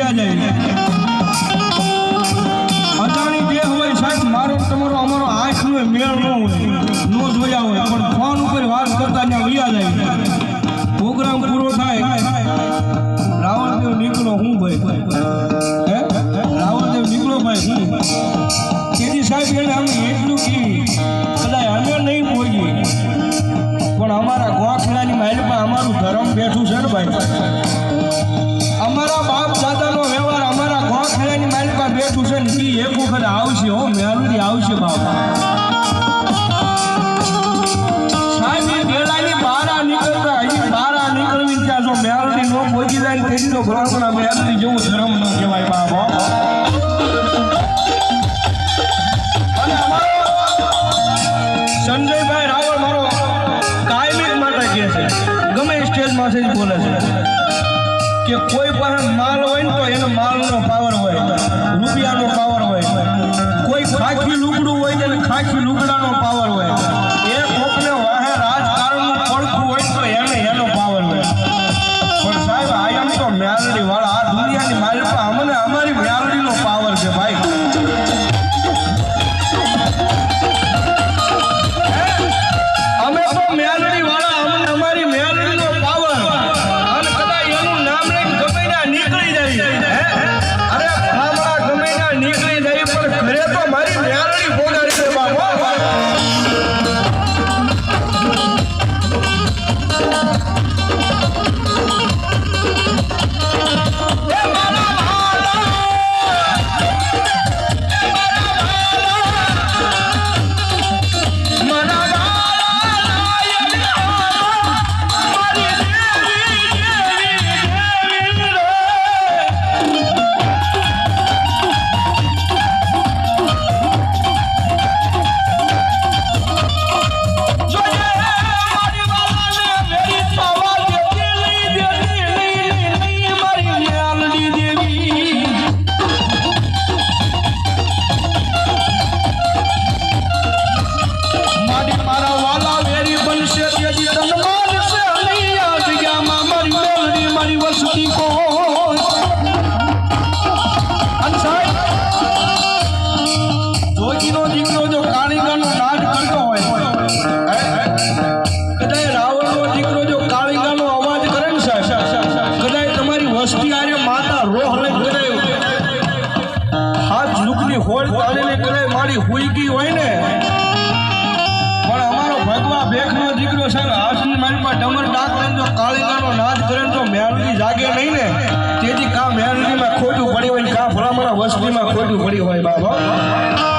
વિયા જાય અજાણી જે હોય સાહેબ મારો તમારો અમારો આંખનો મેળ ન હોય નો જોયા હોય પણ ફોન ઉપર વાત કરતા ત્યાં વિયા જાય પ્રોગ્રામ પૂરો થાય રાવણદેવ નીકળો હું ભાઈ હે રાવણદેવ નીકળો ભાઈ હું તેથી સાહેબ એને અમે એટલું કી કદાચ અમે નહીં બોલીએ પણ અમારા ગોખલાની માઇલમાં અમારું ધર્મ બેઠું છે ને ભાઈ અમારા બાપ દાદાનો વ્યવહાર અમારા ગોખલાની માઇલમાં બેઠું છે ને એ એક વખત આવશે હો મેલડી આવશે બાપા સાહેબ એ ગેલાની બારા નીકળતા અહીં બારા નીકળવી ત્યાં જો મેલડી નો પહોંચી જાય તેથી તો ઘણા મેલડી જેવું ધર્મ ન કહેવાય બાપા સંજયભાઈ રાવળ મારો કાયમિક માટે કહે છે ગમે સ્ટેજમાં છે બોલે છે કે કોઈ પાસે માલ હોય ને તો એનો માલનો પાવર હોય રૂપિયાનો પાવર હોય કોઈ ખાખી લુગડું હોય તો ખાખી લુગડાનો પાવર હોય એ કોકને વાહે રાજકારણનું પડખું હોય તો એને એનો પાવર હોય પણ સાહેબ આયમ તો મેલડી વાળા આ દુનિયાની માલિકા અમને અમારી મેલડીનો પાવર છે ભાઈ અમે તો મેલડી વાળા અમને અમારી મેલડીનો પાવર અને કદાચ એનું નામ લઈને ગમે ના નીકળી જાય અરે ફામડા ગમે ના નીકળી જાય પણ ઘરે તો મારી મેલડી બોલાડી દે બાપા જાગે નહીં ને તેથી કા મેલડીમાં ખોટું પડી હોય કા ભલામણા વસ્તીમાં ખોટું પડી હોય બાબા